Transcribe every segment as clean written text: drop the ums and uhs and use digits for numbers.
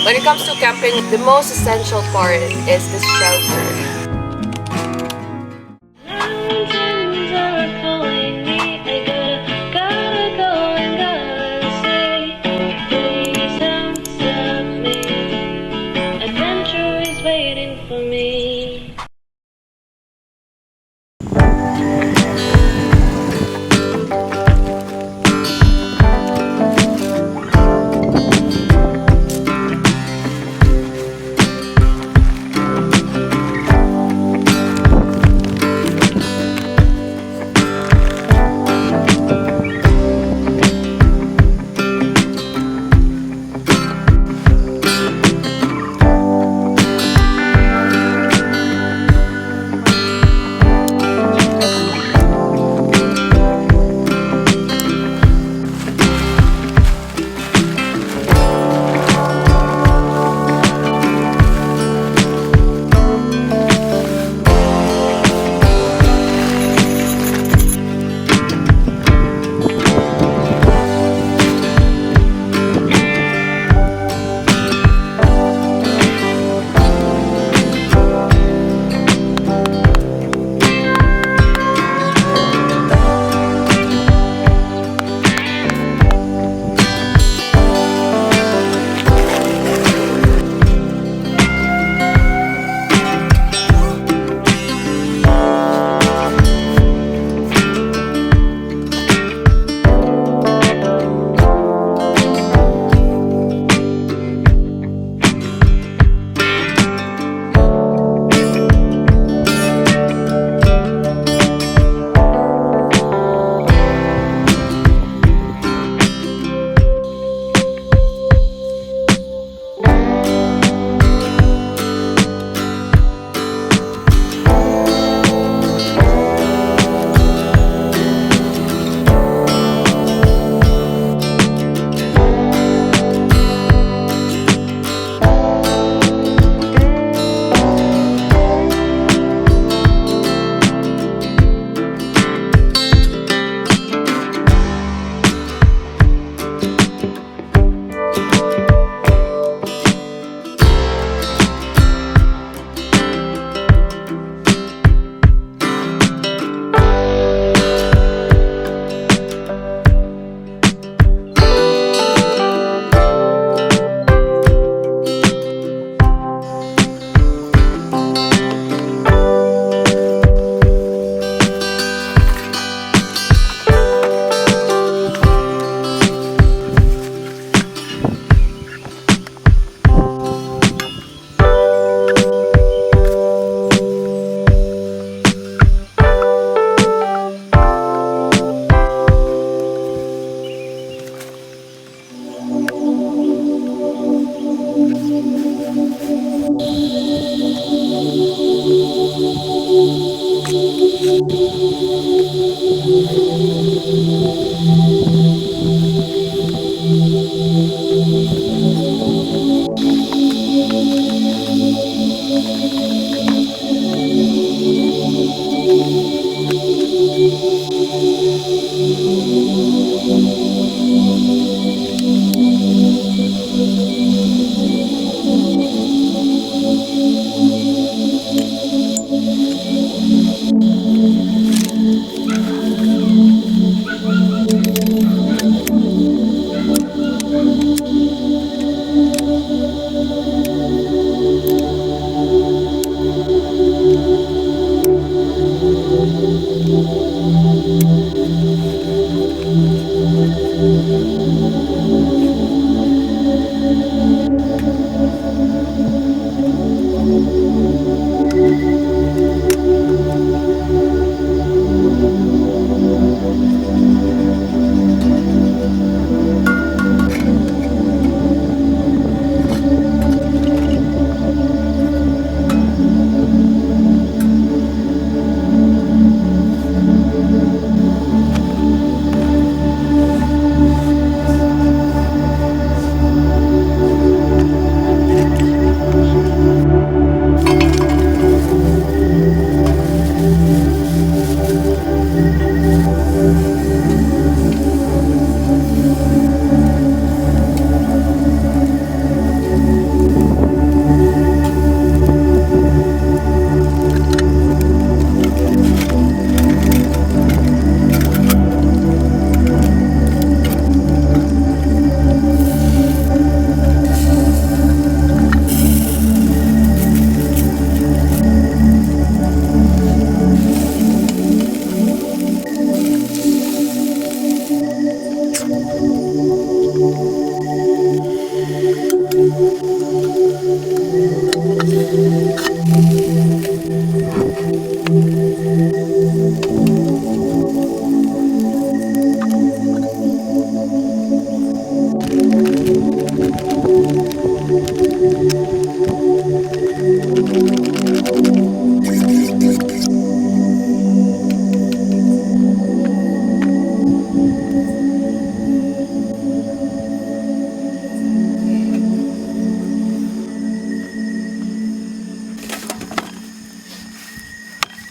When it comes to camping, the most essential part is the shelter. Mountains are calling me. I gotta go and gotta say, please don't stop me. Adventure is waiting for me.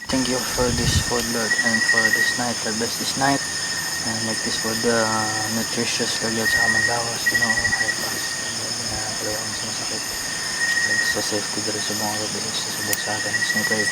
Thank you for this food, Lord, and for this night. God bless this night. And make this food nutritious, Lord, at sa manlawas, help us. Palawa mo sa masakit. Sa safety dito sa mga gabi, sa subok sa akin. So, pray.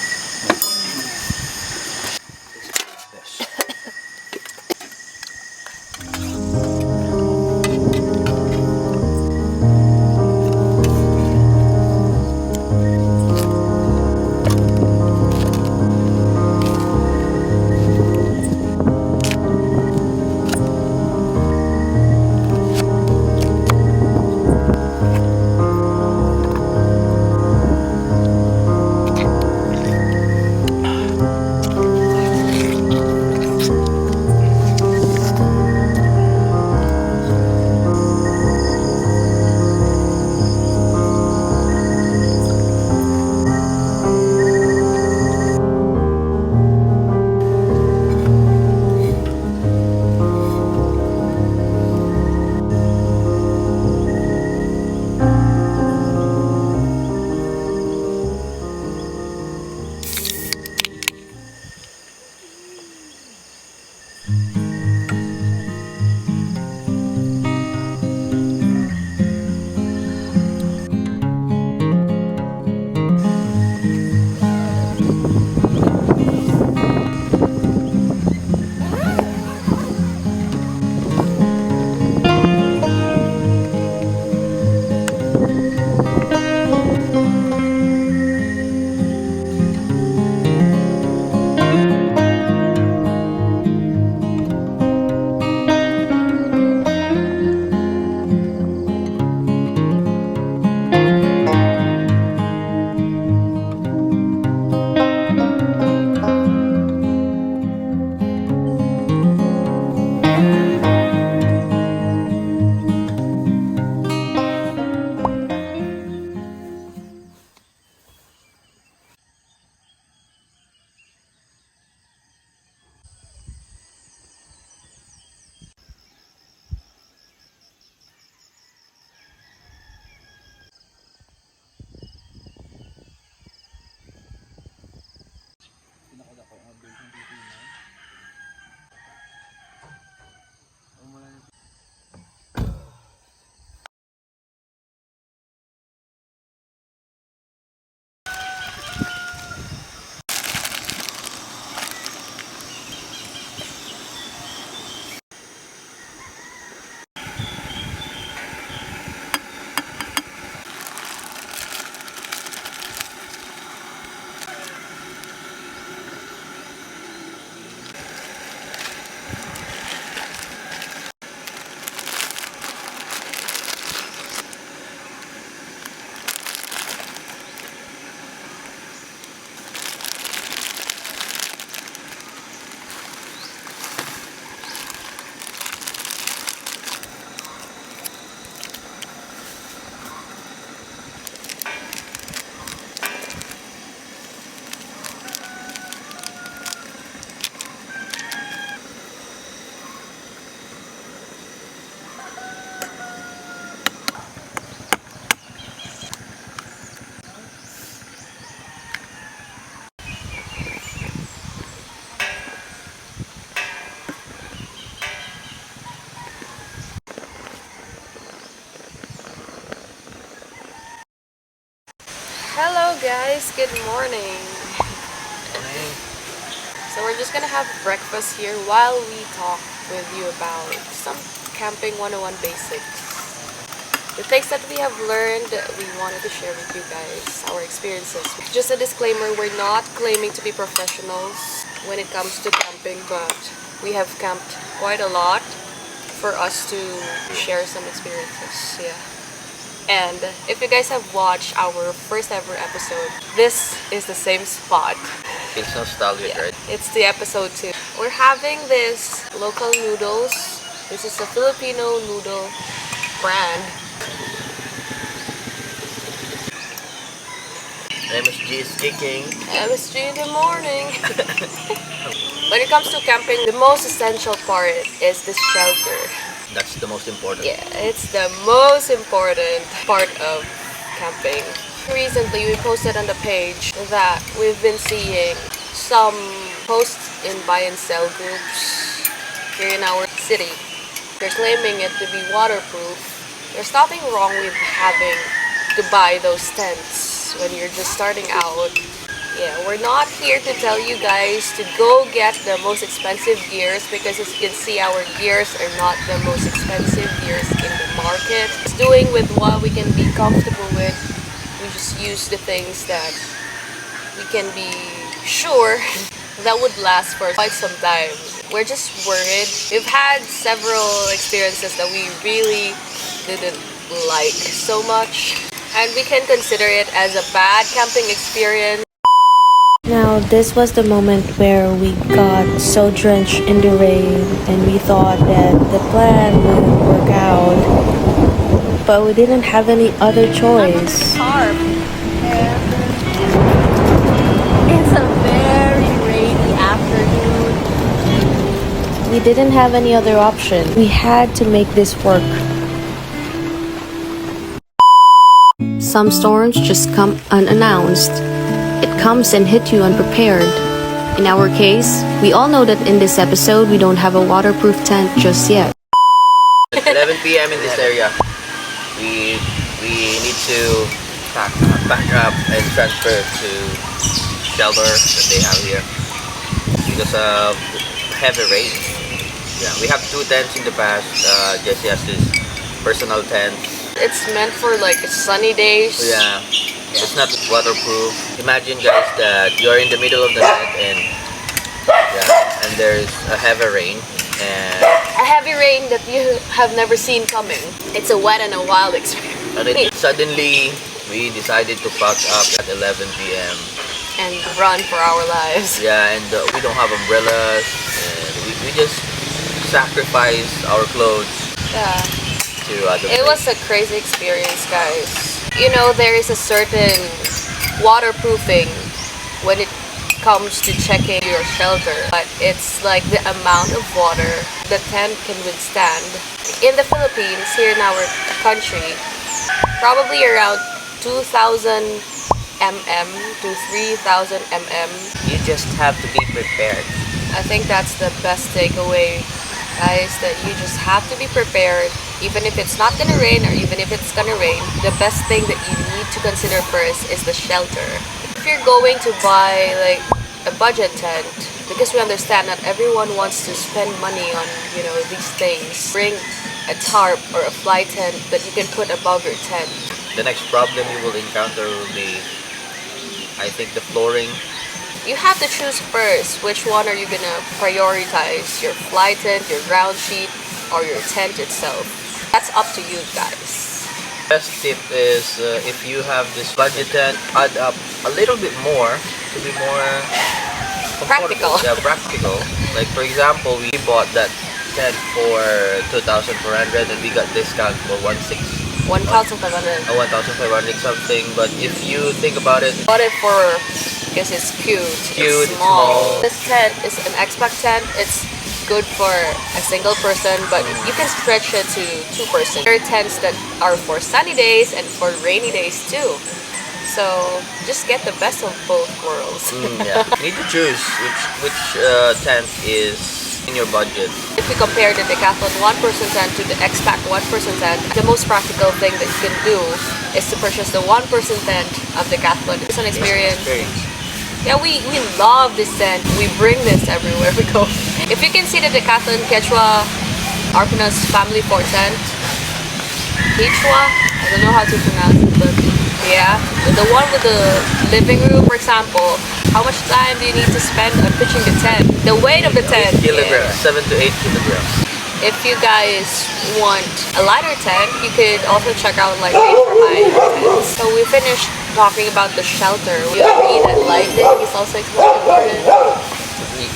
Hello guys, good morning. So we're just gonna have breakfast here while we talk with you about some camping 101 basics. The things that we have learned, we wanted to share with you guys, our experiences. Just a disclaimer, we're not claiming to be professionals when it comes to camping, but we have camped quite a lot for us to share some experiences. Yeah. And if you guys have watched our first ever episode, this is the same spot. It's nostalgic, right? It's the episode 2. We're having this local noodles. This is a Filipino noodle brand. MSG is kicking. MSG in the morning. When it comes to camping, the most essential part is this shelter. That's the most important. Yeah, it's the most important part of camping. Recently, we posted on the page that we've been seeing some posts in buy and sell groups here in our city. They're claiming it to be waterproof. There's nothing wrong with having to buy those tents when you're just starting out. Yeah, we're not here to tell you guys to go get the most expensive gears, because as you can see, our gears are not the most expensive gears in the market. It's doing with what we can be comfortable with. We just use the things that we can be sure that would last for quite some time. We're just worried. We've had several experiences that we really didn't like so much, and we can consider it as a bad camping experience. Now, this was the moment where we got so drenched in the rain and we thought that the plan wouldn't work out. But we didn't have any other choice. It's a very rainy afternoon. We didn't have any other option. We had to make this work. Some storms just come unannounced. It comes and hit you unprepared. In our case, we all know that in this episode, we don't have a waterproof tent just yet. It's 11 p.m. in this area. We need to pack up and transfer to shelter that they have here because of heavy rain. Yeah, we have 2 tents in the past. Jesse has his personal tent. It's meant for like sunny days. Yeah. It's not waterproof. Imagine guys that you're in the middle of the night and there's a heavy rain and A heavy rain that you have never seen coming. It's a wet and a wild experience. Suddenly we decided to pack up at 11 p.m. And run for our lives. Yeah, and we don't have umbrellas and we just sacrificed our clothes Yeah. to other It was a crazy experience, guys. You know, there is a certain waterproofing when it comes to checking your shelter, but it's like the amount of water the tent can withstand. In the Philippines, here in our country, probably around 2,000 mm to 3,000 mm. You just have to be prepared. I think that's the best takeaway, guys, that you just have to be prepared. Even if it's not gonna rain or even if it's gonna rain, the best thing that you need to consider first is the shelter. If you're going to buy like a budget tent, because we understand not everyone wants to spend money on, you know, these things, bring a tarp or a fly tent that you can put above your tent. The next problem you will encounter will be, I think, the flooring. You have to choose first which one are you gonna prioritize, your fly tent, your ground sheet, or your tent itself. That's up to you guys. Best tip is if you have this budget tent, add up a little bit more to be more Practical. Yeah, practical. Like for example, we bought that tent for 2,400 and we got discount for 1,500 something. But if you think about it, Bought it for because it's cute. Cute, It's small. small. This tent is an expat tent. It's good for a single person, but you can stretch it to 2 person. There are tents that are for sunny days and for rainy days too. So just get the best of both worlds. yeah, you need to choose which tent is in your budget. If you compare the Decathlon 1-person tent to the expat 1-person tent, the most practical thing that you can do is to purchase the 1-person tent of Decathlon. It's an experience. Yeah, we love this tent. We bring this everywhere we go. If you can see the Decathlon Quechua Arpanas Family 4 tent, Quechua, I don't know how to pronounce it, but yeah, the one with the living room, for example, how much time do you need to spend on pitching the tent? The weight of the tent. 8 kilograms, 7 to 8 kilograms. If you guys want a lighter tent, you could also check out like NATUREHIKE tents. So we finished talking about the shelter. We agree that lighting is also extremely important.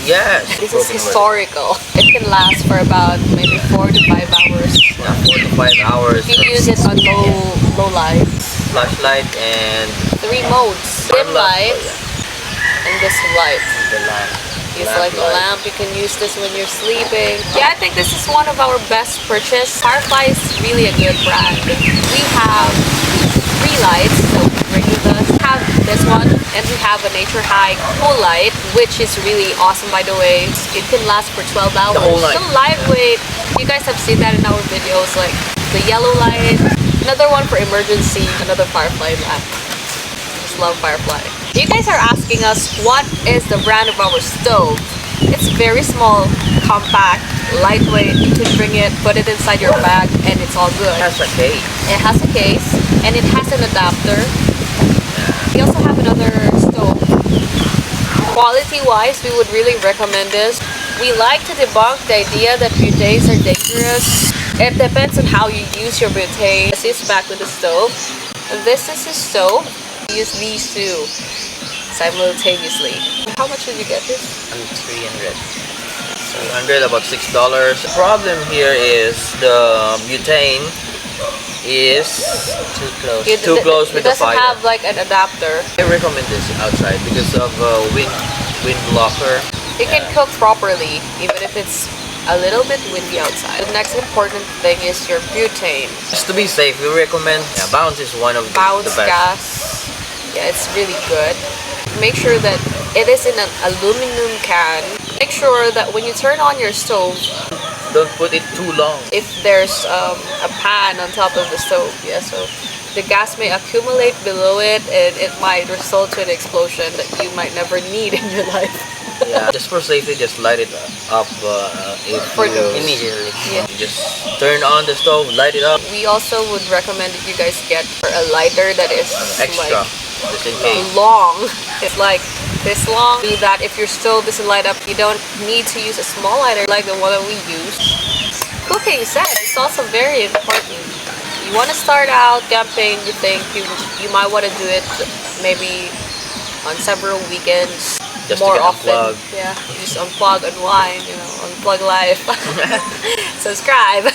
Yes. This is historical. It can last for about maybe 4 to 5 hours. Yeah, 4 to 5 hours. You can use it on low light. Flashlight and 3 modes. Dim light and this light. the lamp. It's like a lamp. You can use this when you're sleeping. Yeah, I think this is one of our best purchase. Firefly is really a good brand. We have 3 lights that we bring with us. We have this one, and we have a NATUREHIKE full light, which is really awesome, by the way. It can last for 12 hours. The whole night. So lightweight. You guys have seen that in our videos, like the yellow light. Another one for emergency. Another Firefly lamp. Just love Firefly. You guys are asking us what is the brand of our stove. It's very small, compact, lightweight. You can bring it, put it inside your bag, and it's all good. It has a case. It has a case, and it has an adapter. We also have another stove. Quality-wise, we would really recommend this. We like to debunk the idea that butanes are dangerous. It depends on how you use your butane. This is back with the stove. This is the stove. Use these two simultaneously. How much did you get this? 300. 300, about $6. The problem here is the butane is too close. Too close with the fire. It doesn't have like an adapter. I recommend this outside because of wind blocker. You can cook properly even if it's a little bit windy outside. The next important thing is your butane. Just to be safe, we recommend Bounce is one of the best. Gas. Yeah, it's really good. Make sure that it is in an aluminum can. Make sure that when you turn on your stove, don't put it too long. If there's a pan on top of the stove, yeah, so the gas may accumulate below it and it might result to an explosion that you might never need in your life. Yeah, just for safety, just light it up immediately. Yeah. You just turn on the stove, light it up. We also would recommend that you guys get a lighter that is Extra, just in case. long. It's like this long. Do that if your stove doesn't light up. You don't need to use a small lighter like the one that we use. Cooking set is also very important. You want to start out camping, you think you might want to do it maybe on several weekends. Just more to get often. unplugged. Yeah, just unplug, unwind, unplug life. Subscribe.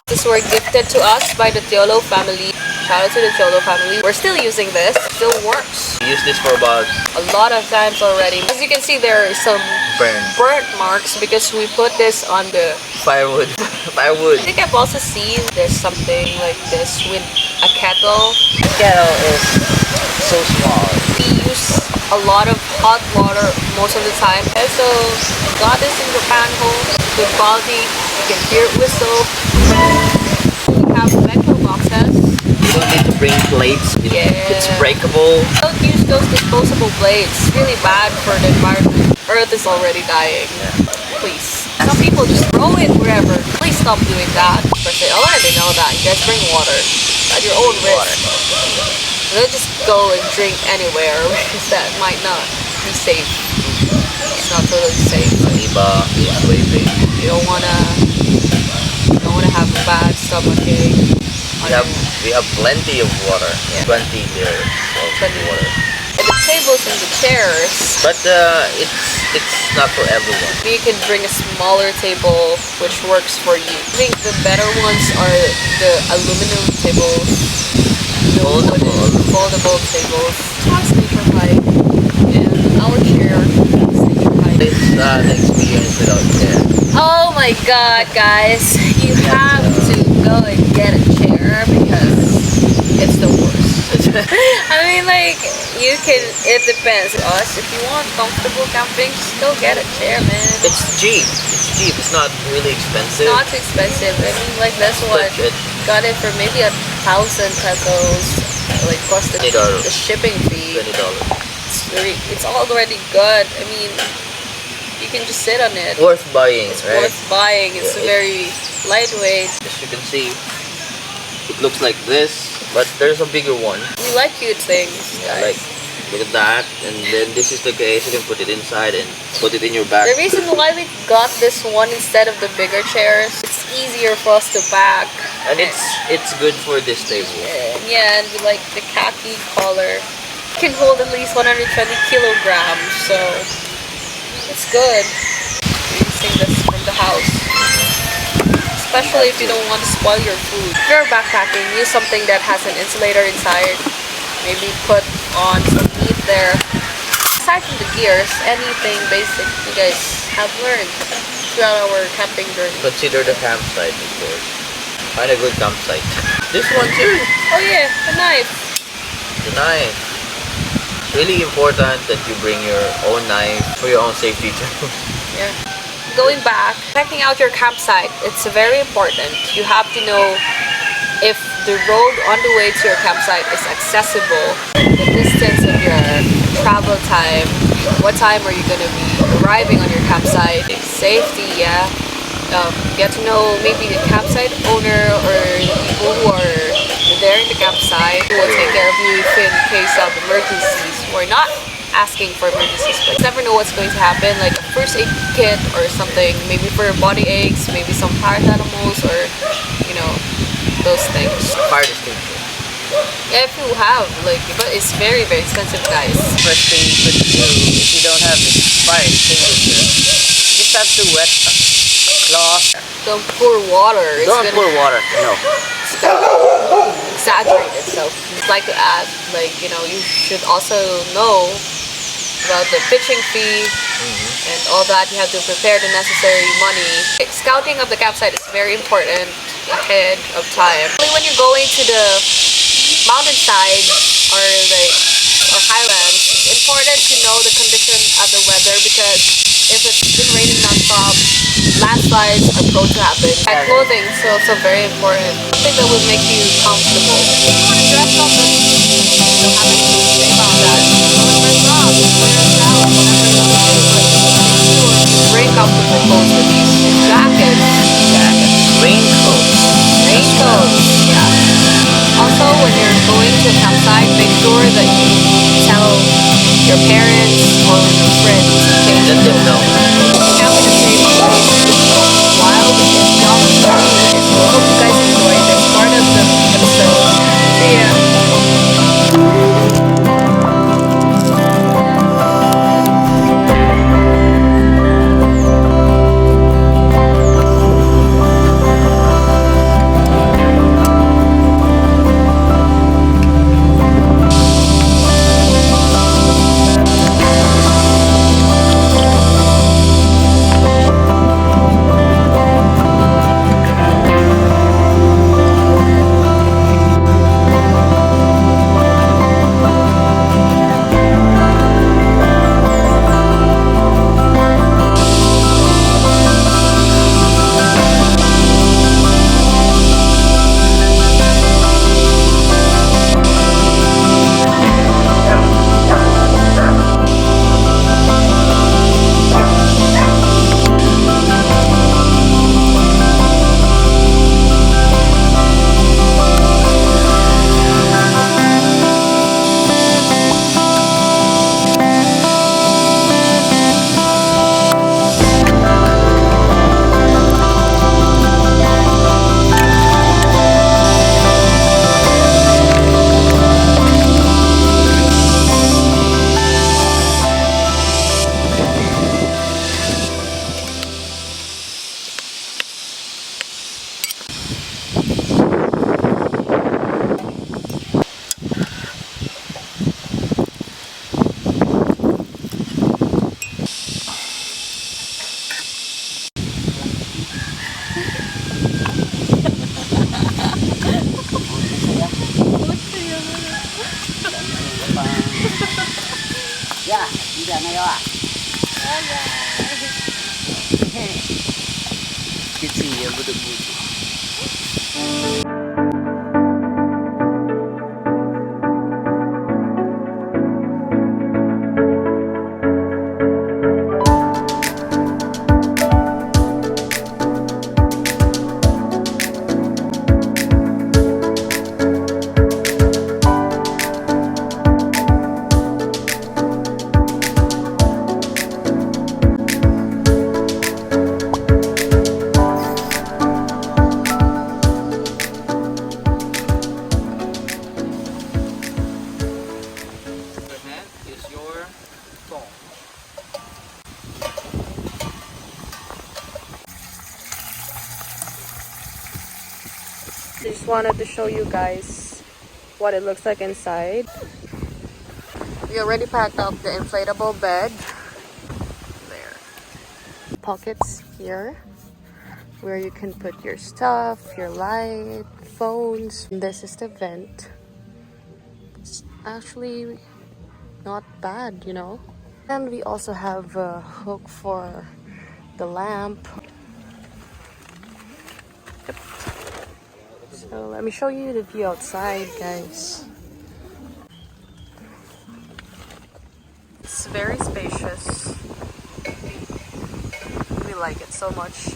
These were gifted to us by the Tiolo family. Shout out to the Tiolo family. We're still using this. Still works. We used this for about a lot of times already. As you can see, there are some burnt marks because we put this on the firewood. Firewood. I think I've also seen there's something like this with a kettle. The kettle is so small. We use a lot of hot water most of the time. So got this in the pan hole, good quality. You can hear it whistle. We have metro boxes. You don't need to bring plates. It's breakable. Don't use those disposable plates. It's really bad for the environment. Earth is already dying. Please. Some people just throw it wherever. Please stop doing that. I already know that. You guys bring water at your own risk. Don't just go and drink anywhere because that might not be safe. It's not totally safe. You don't wanna have a bad stomachache. We have plenty of water. Yeah. 20 liters of water. And the tables and the chairs. But it's not for everyone. You can bring a smaller table which works for you. I think the better ones are the aluminum tables. Foldable tables. It's NATUREHIKE. And our chair is NATUREHIKE. It's the experience without chair. Oh my god, guys. You have to go and get a chair because it's the worst. I mean, like, it depends on us. If you want comfortable camping, just go get a chair, man. It's cheap. It's cheap. It's not really expensive. Not too expensive. I mean, like, this one, got it for maybe 1,000 pesos. Like, plus the shipping fee. $20. It's already good. I mean, you can just sit on it. Worth buying, it's right? Worth buying. It's very lightweight. As you can see, it looks like this, but there's a bigger one. We like cute things, guys. Like Look at that. And then this is the case. You can put it inside and put it in your bag. The reason why we got this one instead of the bigger chairs, it's easier for us to pack. And it's good for this table. Yeah, and we like the khaki color. It can hold at least 120 kilograms, so it's good. Using this from the house. Especially if you don't want to spoil your food. If you're backpacking, use something that has an insulator inside. Maybe put on some meat there. Aside from the gears, anything basic you guys have learned throughout our camping journey. Consider the campsite, of course. Find a good campsite. This one too. Oh yeah, the knife. The knife. It's really important that you bring your own knife for your own safety too. Yeah. Going back, checking out your campsite, it's very important. You have to know if the road on the way to your campsite is accessible, the distance of your travel time, what time are you going to be arriving on your campsite, safety, yeah. Get to know maybe the campsite owner or the people who are there in the campsite who will take care of you if in case of emergencies or not asking for emergencies, but you never know what's going to happen, like a first aid kit or something, maybe for body aches, maybe some paracetamols or, you know, those things. Fire extinguisher. Yeah, if you have, like, but it's very, very expensive, guys. First thing you could do if you don't have this fire extinguisher, you just have to wet a cloth. Don't pour water. Don't pour water, no. Exaggerated. So I'd like to add, like, you know, you should also know about the pitching fee and all that. You have to prepare the necessary money. Scouting of the campsite is very important ahead of time. When you're going to the mountainside or like or highlands, it's important to know the condition of the weather, because if it's been raining non-stop, landslides are prone to happen. And clothing is also very important. Something that will make you comfortable. If you want to dress up and you don't have anything to say about that, don't dress up, wear a towel, whatever you want to do, but make sure to bring comfortable clothes with you. Jackets. Raincoats. Raincoats, yeah. Also, when you're going to a campsite, make sure that you tell your parents or your friends in case Let them know. camp in a safe place is wild and young and curious. So I hope you guys enjoyed this part of the episode. See ya. I just wanted to show you guys what it looks like inside. We already packed up the inflatable bed. There. Pockets here where you can put your stuff, your light, phones. This is the vent. It's actually not bad, you know. And we also have a hook for the lamp. Yep. So let me show you the view outside, guys. It's very spacious. We like it so much.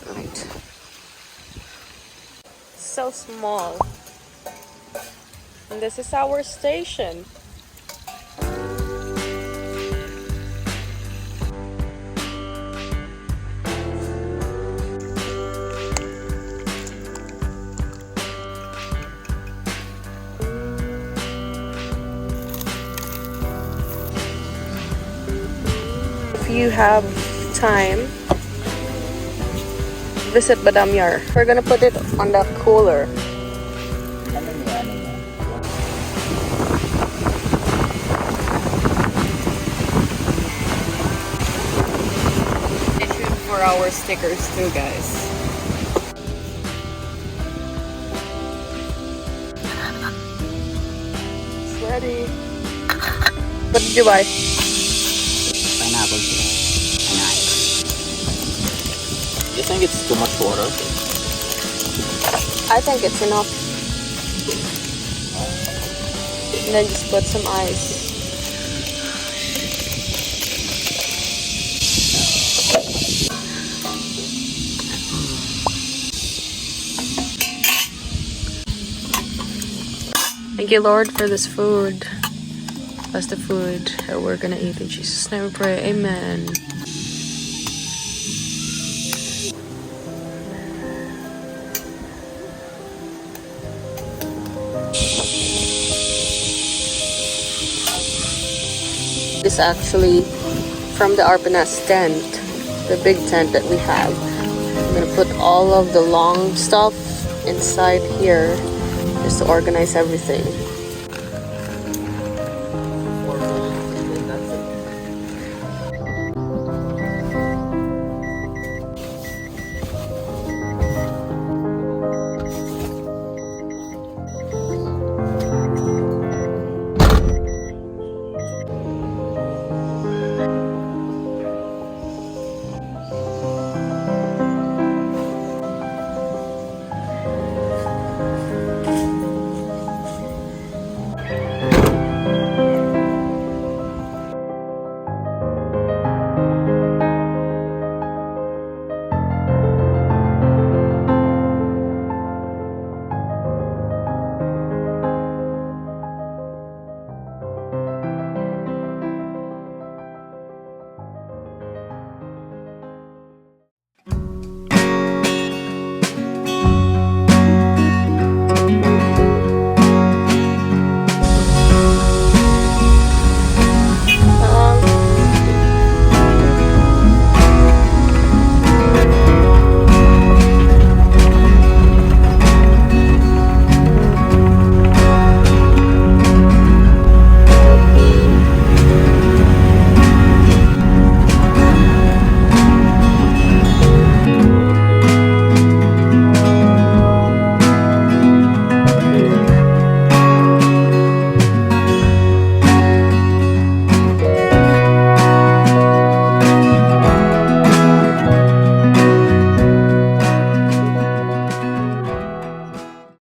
Right. So small. And this is our station. If you have time, visit Badamyar. We're gonna put it on the cooler. Issued for our stickers too, guys. It's ready. What did you buy? Pineapple today. You think it's too much water? I think it's enough. And then just put some ice. Thank you, Lord, for this food. Bless the food that we're gonna eat. In Jesus' name we pray. Amen. This is actually from the Arpanas tent, the big tent that we have. I'm gonna put all of the long stuff inside here just to organize everything.